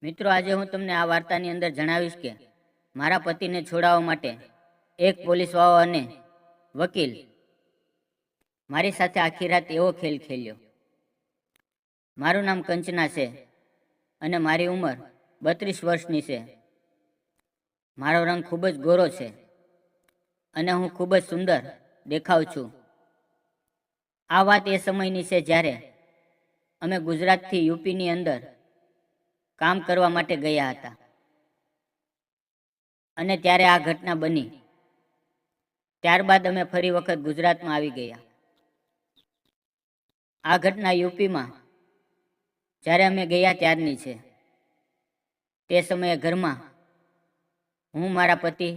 મિત્રો, આજે હું તમને આ વાર્તાની અંદર જણાવીશ કે મારા પતિને છોડાવવા માટે એક પોલીસવાળો અને વકીલ મારી સાથે આખી રાત એવો ખેલ ખેલ્યો. મારું નામ કંચના છે અને મારી ઉંમર 32 વર્ષની છે. મારો રંગ ખૂબ જ ગોરો છે અને હું ખૂબ જ સુંદર દેખાઉં છું. આ વાત એ સમયની છે જ્યારે અમે ગુજરાતથી યુપીની અંદર કામ કરવા માટે ગયા હતા અને ત્યારે આ ઘટના બની. ત્યારબાદ અમે ફરી વખત ગુજરાતમાં આવી ગયા. આ ઘટના યુપીમાં જ્યારે અમે ગયા ત્યારની છે. તે સમયે ઘરમાં હું, મારા પતિ,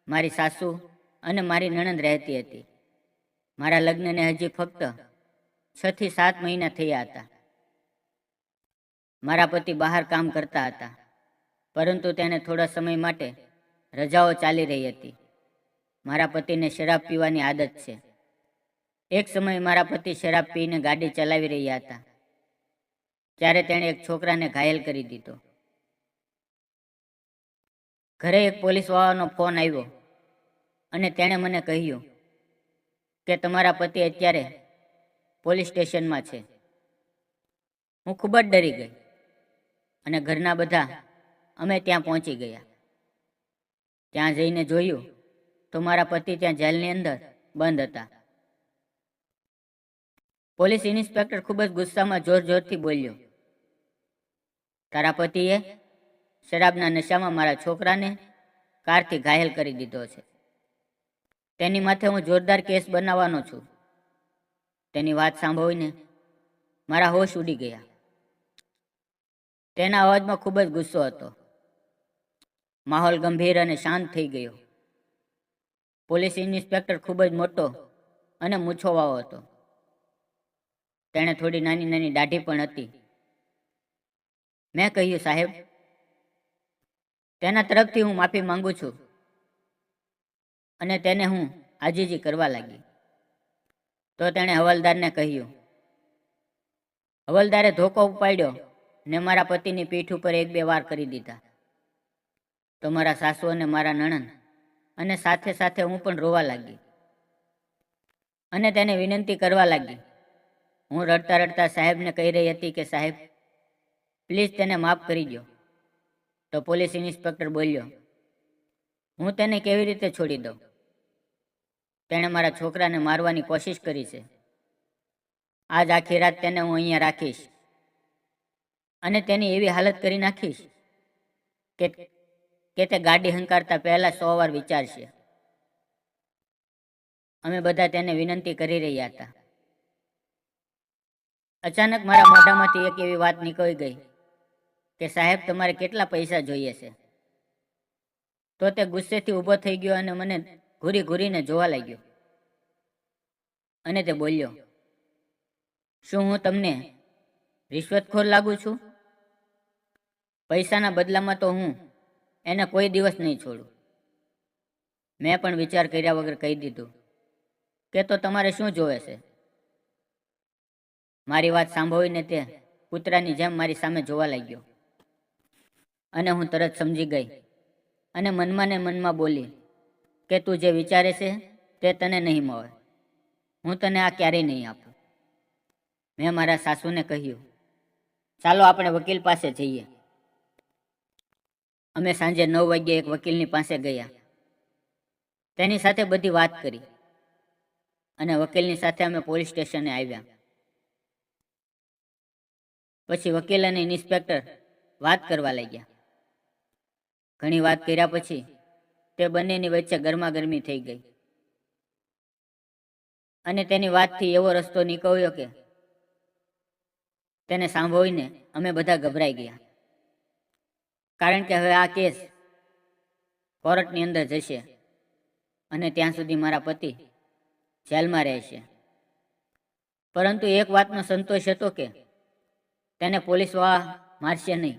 મારી સાસુ અને મારી નણંદ રહેતી હતી. મારા લગ્નને હજી ફક્ત 6 થી 7 મહિના થયા હતા. મારા પતિ બહાર કામ કરતા હતા, પરંતુ તેને થોડા સમય માટે રજાઓ ચાલી રહી હતી. મારા પતિને શરાબ પીવાની આદત છે. એક સમયે મારા પતિ શરાબ પીને ગાડી ચલાવી રહ્યા હતા ત્યારે તેણે એક છોકરાને ઘાયલ કરી દીધો. ઘરે એક પોલીસવાળાનો ફોન આવ્યો અને તેણે મને કહ્યું કે તમારા પતિ અત્યારે પોલીસ સ્ટેશનમાં છે. હું ખૂબ જ ડરી ગઈ અને ઘરના બધા અમે ત્યાં પહોંચી ગયા. ત્યાં જઈને જોયું તો મારા પતિ ત્યાં જેલની અંદર બંધ હતા. પોલીસ ઇન્સ્પેક્ટર ખૂબ જ ગુસ્સામાં જોર જોરથી બોલ્યો, તારા પતિએ શરાબના નશામાં મારા છોકરાને કારથી ઘાયલ કરી દીધો છે. તેની માથે હું જોરદાર કેસ બનાવવાનો છું. તેની વાત સાંભળીને મારા હોશ ઉડી ગયા. તેના અવાજમાં ખૂબ જ ગુસ્સો હતો. માહોલ ગંભીર અને શાંત થઈ ગયો. પોલીસ ઇન્સ્પેક્ટર ખૂબ જ મોટો અને મૂછોવાળો હતો. તેણે થોડી નાની નાની દાઢી પણ હતી. મેં કહ્યું, સાહેબ, તેના તરફથી હું માફી માંગુ છું. અને તેને હું આજીજી કરવા લાગી. તો તેણે હવાલદારને કહ્યું. હવાલદારે ધોકો ઉપાડ્યો ને મારા પતિની પીઠ ઉપર 1-2 વાર કરી દીધા. તો મારા સાસુ અને મારા નણંદ અને સાથે સાથે હું પણ રોવા લાગી અને તેને વિનંતી કરવા લાગી. હું રડતા રડતા સાહેબને કહી રહી હતી કે સાહેબ, પ્લીઝ તેને માફ કરી દો. તો પોલીસ ઇન્સ્પેક્ટર બોલ્યો, હું તેને કેવી રીતે છોડી દઉં? તેણે મારા છોકરાને મારવાની કોશિશ કરી છે. આજ આખી રાત તેને હું અહીંયા રાખીશ અને તેની એવી હાલત કરી નાખીશ કે તે ગાડી હંકારતા પહેલા 100 વાર વિચારશે. અમે બધા તેને વિનંતી કરી રહ્યા હતા. અચાનક મારા મોઢામાંથી એક એવી વાત નીકળી ગઈ કે સાહેબ, તમારે કેટલા પૈસા જોઈએ છે? તો તે ગુસ્સેથી ઊભો થઈ ગયો અને મને ઘૂરી ઘૂરીને જોવા લાગ્યો અને તે બોલ્યો, શું હું તમને રિશ્વતખોર લાગુ છું? પૈસાના બદલામાં તો હું એને કોઈ દિવસ નહીં છોડું. મેં પણ વિચાર કર્યા વગર કહી દીધું કે તો તમારે શું જોવે છે? મારી વાત સાંભળીને તે કૂતરાની જેમ મારી સામે જોવા લાગ્યો અને હું તરત સમજી ગઈ અને મનમાં ને મનમાં બોલી કે તું જે વિચારે છે તે તને નહીં મળે. હું તને આ ક્યારેય નહીં આપું. મેં મારા સાસુને કહ્યું, ચાલો આપણે વકીલ પાસે જઈએ. અમે સાંજે 9 વાગ્યે એક વકીલની પાસે ગયા. તેની સાથે બધી વાત કરી અને વકીલની સાથે અમે પોલીસ સ્ટેશને આવ્યા. પછી વકીલ અને ઇન્સ્પેક્ટર વાત કરવા લાગ્યા. ઘણી વાત કર્યા પછી તે બંનેની વચ્ચે ગરમાગરમી થઈ ગઈ અને તેની વાતથી એવો રસ્તો નીકળ્યો કે તેને સાંભળીને અમે બધા ગભરાઈ ગયા. કારણ કે હવે આ કેસ કોર્ટની અંદર જશે અને ત્યાં સુધી મારા પતિ જેલમાં રહેશે. પરંતુ એક વાતનો સંતોષ હતો કે તેને પોલીસવાળા મારશે નહીં.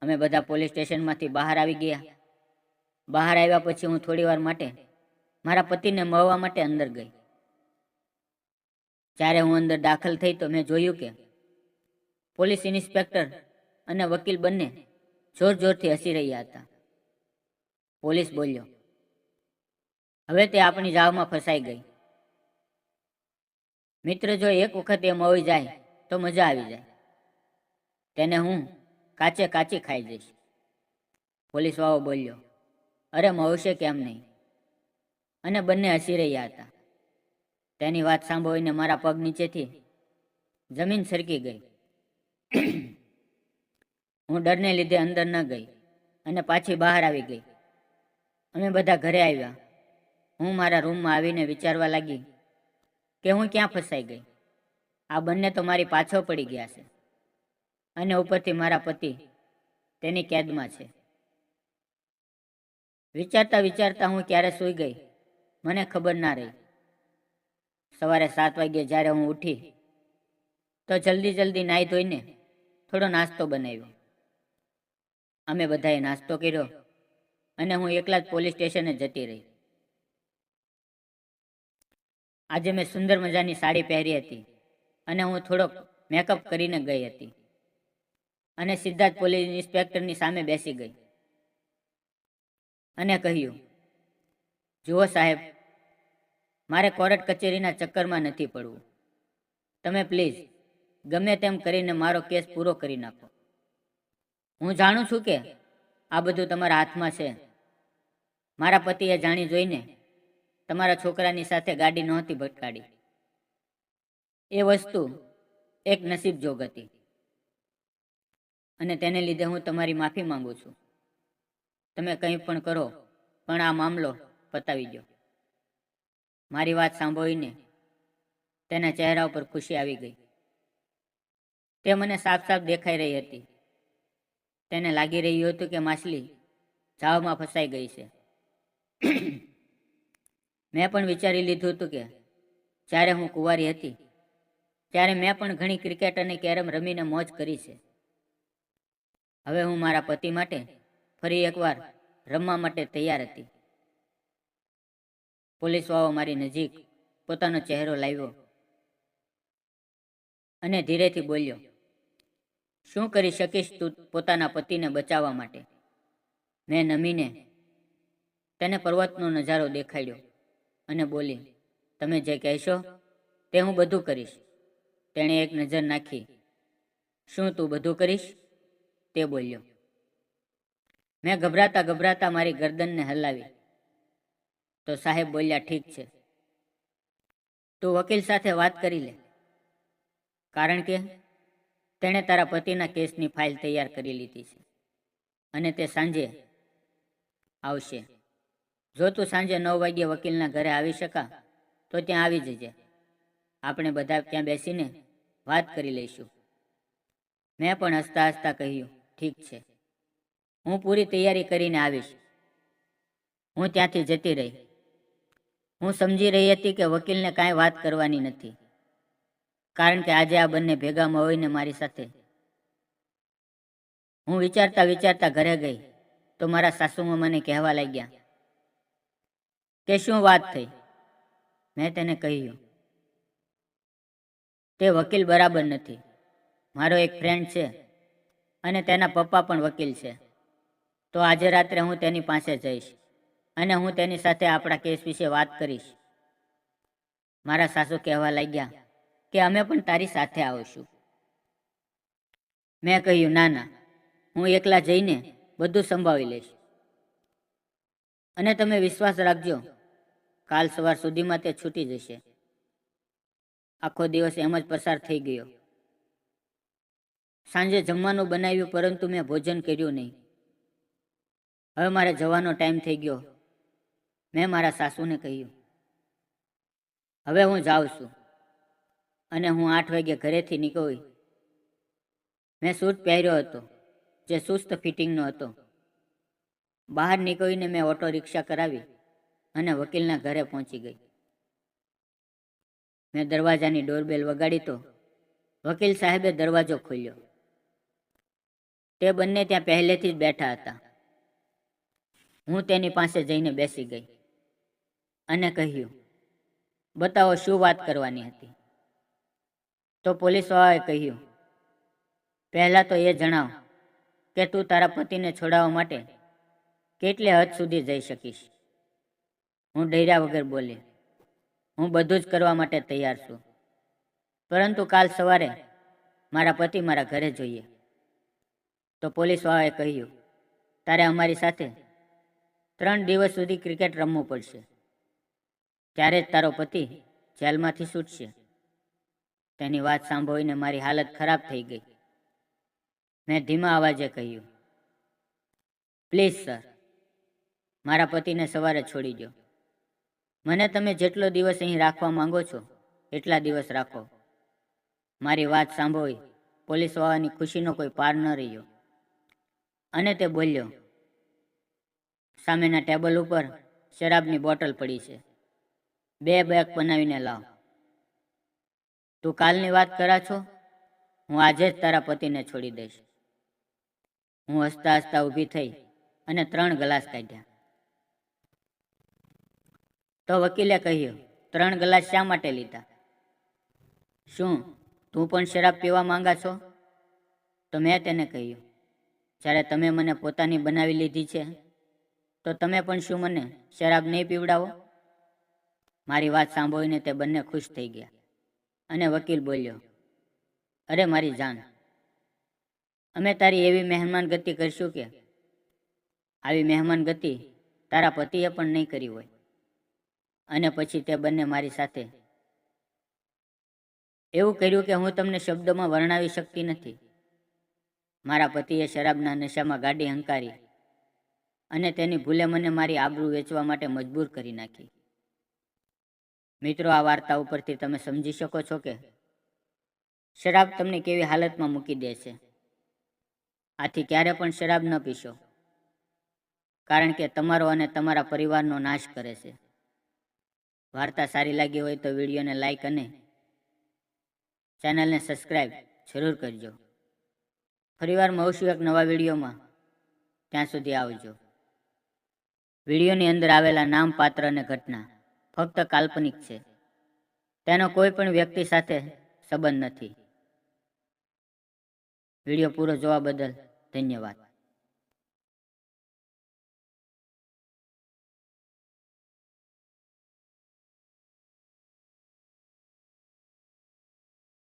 અમે બધા પોલીસ સ્ટેશનમાંથી બહાર આવી ગયા. બહાર આવ્યા પછી હું થોડી વાર માટે મારા પતિને મળવા માટે અંદર ગઈ. જ્યારે હું અંદર દાખલ થઈ તો મેં જોયું કે પોલીસ ઇન્સ્પેક્ટર અને વકીલ બંને જોર જોરથી હસી રહ્યા હતા. પોલીસ બોલ્યો, હવે તે આપણી જાળમાં ફસાઈ ગઈ. મિત્ર, જો એક વખત એ મળી જાય તો મજા આવી જાય. તેને હું કાચે કાચી ખાઈ જઈશ. પોલીસવાળો બોલ્યો, અરે મળશે કેમ નહીં. અને બંને હસી રહ્યા હતા. તેની વાત સાંભળીને મારા પગ નીચેથી જમીન સરકી ગઈ. હું ડરને લીધે અંદર ન ગઈ અને પાછી બહાર આવી ગઈ. અમે બધા ઘરે આવ્યા. હું મારા રૂમમાં આવીને વિચારવા લાગી કે હું ક્યાં ફસાઈ ગઈ. આ બંને તો મારી પાછળ પડી ગયા છે અને ઉપરથી મારા પતિ તેની કેદમાં છે. વિચારતા વિચારતા હું ક્યારે સૂઈ ગઈ મને ખબર ના રહી. સવારે 7 વાગ્યે જ્યારે હું ઉઠી તો જલ્દી નાહી ધોઈને થોડો નાસ્તો બનાવ્યો. અમે બધાએ નાસ્તો કર્યો અને હું એકલા જ પોલીસ સ્ટેશને જતી રહી. આજે મેં સુંદર મજાની સાડી પહેરી હતી અને હું થોડોક મેકઅપ કરીને ગઈ હતી અને સીધા જ પોલીસ ઇન્સ્પેક્ટરની સામે બેસી ગઈ અને કહ્યું, જુઓ સાહેબ, મારે કોર્ટ કચેરીના ચક્કરમાં નથી પડવું. તમે પ્લીઝ ગમે તેમ કરીને મારો કેસ પૂરો કરી નાખો. હું જાણું છું કે આ બધું તમારા હાથમાં છે. મારા પતિએ જાણી જોઈને તમારા છોકરાની સાથે ગાડી નહોતી ભટકાડી. એ વસ્તુ એક નસીબ જોગ હતી અને તેને લીધે હું તમારી માફી માંગુ છું. તમે કંઈ પણ કરો પણ આ મામલો પતાવી દો. મારી વાત સાંભળીને તેના ચહેરા ઉપર ખુશી આવી ગઈ. તે મને સાફ સાફ દેખાઈ રહી હતી. તેને લાગી રહ્યું હતું કે માછલી જાળમાં ફસાઈ ગઈ છે. મેં પણ વિચારી લીધું હતું કે જ્યારે હું કુંવારી હતી ત્યારે મેં પણ ઘણી ક્રિકેટ અને કેરમ રમીને મોજ કરી છે. હવે હું મારા પતિ માટે ફરી એકવાર રમવા માટે તૈયાર હતી. પોલીસવાળો મારી નજીક પોતાનો ચહેરો લાવ્યો અને ધીરેથી બોલ્યો, શું કરી શકીશ તું પોતાના પતિને બચાવવા માટે? મેં નમીને તેને પર્વતનો નજારો દેખાડ્યો અને બોલી, તમે જે કહેશો તે હું બધું કરીશ. તેણે એક નજર નાખી. શું તું બધું કરીશ? તે બોલ્યો. મેં ગભરાતા મારી ગરદનને હલાવી. તો સાહેબ બોલ્યા, ઠીક છે, તું વકીલ સાથે વાત કરી લે, કારણ કે તેણે તારા પતિના કેસની ફાઇલ તૈયાર કરી લીધી છે અને તે સાંજે આવશે. જો તું સાંજે 9 વાગ્યે વકીલના ઘરે આવી શકા તો ત્યાં આવી જજે. આપણે બધા ત્યાં બેસીને વાત કરી લઈશું. મેં પણ હસતા હસતા કહ્યું, ઠીક છે, હું પૂરી તૈયારી કરીને આવીશ. હું ત્યાંથી જતી રહી. હું સમજી રહી હતી કે વકીલને કાંઈ વાત કરવાની નથી, કારણ કે આજે આ બંને ભેગા મળીને મારી સાથે. હું વિચારતા ઘરે ગઈ તો મારા સાસુમાં મને કહેવા લાગ્યા કે શું વાત થઈ. મેં તેને કહ્યું, તે વકીલ બરાબર નથી. મારો એક ફ્રેન્ડ છે અને તેના પપ્પા પણ વકીલ છે. તો આજે રાત્રે હું તેની પાસે જઈશ અને હું તેની સાથે આપણા કેસ વિશે વાત કરીશ. મારા સાસુ કહેવા લાગ્યા કે અમે પણ તારી સાથે આવીશું. મેં કહ્યું, ના, હું એકલા જઈને બધું સંભાળી લઈશ અને તમે વિશ્વાસ રાખજો, કાલ સવાર સુધીમાં તે છૂટી જશે. આખો દિવસ એમ જ પસાર થઈ ગયો. સાંજે જમવાનું બનાવ્યું પરંતુ મેં ભોજન કર્યું નહીં. હવે મારે જવાનો ટાઈમ થઈ ગયો. મેં મારા સાસુને કહ્યું, હવે હું જાઉં છું અને હું 8 વાગ્યે ઘરેથી નીકળી. મેં સૂટ પહેર્યો હતો જે સુસ્ત ફિટિંગનો હતો. બહાર નીકળીને મેં ઓટો રિક્ષા કરાવી અને વકીલના ઘરે પહોંચી ગઈ. મેં દરવાજાની ડોરબેલ વગાડી તો વકીલ સાહેબે દરવાજો ખોલ્યો. તે બંને ત્યાં પહેલેથી જ બેઠા હતા. હું તેની પાસે જઈને બેસી ગઈ અને કહ્યું, બતાવો શું વાત કરવાની હતી? તો પોલીસવાળાએ કહ્યું, પહેલાં તો એ જણાવ કે તું તારા પતિને છોડાવવા માટે કેટલે હદ સુધી જઈ શકીશ. હું ડર્યા વગર બોલી, હું બધું જ કરવા માટે તૈયાર છું, પરંતુ કાલ સવારે મારા પતિ મારા ઘરે જોઈએ. તો પોલીસવાળાએ કહ્યું, તારે અમારી સાથે 3 દિવસ સુધી ક્રિકેટ રમવું પડશે, ત્યારે જ તારો પતિ જેલમાંથી છૂટશે. તેની વાત સાંભળીને મારી હાલત ખરાબ થઈ ગઈ. મેં ધીમા અવાજે કહ્યું, પ્લીઝ સર, મારા પતિને સવારે છોડી દો. મને તમે જેટલો દિવસ અહીં રાખવા માંગો છો એટલા દિવસ રાખો. મારી વાત સાંભળી પોલીસવાળાની ખુશીનો કોઈ પાર ન રહ્યો અને તે બોલ્યો, સામેના ટેબલ ઉપર શરાબની બોટલ પડી છે, 2 બેગ બનાવીને લાવ. તું કાલની વાત કરા છો? હું આજે જ તારા પતિને છોડી દઈશ. હું હસતા હસતા ઊભી થઈ અને 3 ગ્લાસ કાઢ્યા. તો વકીલે કહ્યું, 3 ગ્લાસ શા માટે લીધા? શું તું પણ શરાબ પીવા માંગા છો? તો મેં તેને કહ્યું, જ્યારે તમે મને પોતાની બનાવી લીધી છે તો તમે પણ શું મને શરાબ નહીં પીવડાવો? મારી વાત સાંભળીને તે બંને ખુશ થઈ ગયા અને વકીલ બોલ્યો, અરે મારી જાન, અમે તારી એવી મહેમાન ગતિ કરશું કે આવી મહેમાન ગતિ તારા પતિએ પણ નહીં કરી હોય. અને પછી તે બંને મારી સાથે એવું કર્યું કે હું તમને શબ્દોમાં વર્ણવી શકતી નથી. મારા પતિએ શરાબના નશામાં ગાડી હંકારી અને તેની ભૂલે મને મારી આબરૂ વેચવા માટે મજબૂર કરી નાખી. મિત્રો, આ વાર્તા ઉપરથી તમે સમજી શકો છો કે શરાબ તમને કેવી હાલતમાં મૂકી દે છે. આથી ક્યારે પણ શરાબ ન પીશો, કારણ કે તમારો અને તમારા પરિવારનો નાશ કરે છે. વાર્તા સારી લાગી હોય તો વિડીયોને લાઈક અને ચેનલને સબસ્ક્રાઈબ જરૂર કરજો. ફરીવાર મળશું એક નવા વિડીયોમાં. ત્યાં સુધી આવજો. વિડીયોની અંદર આવેલા નામ, પાત્ર અને ઘટના ફક્ત કાલ્પનિક છે. તેનો કોઈ પણ વ્યક્તિ સાથે સંબંધ નથી. વિડીયો પૂરો જોવા બદલ ધન્યવાદ.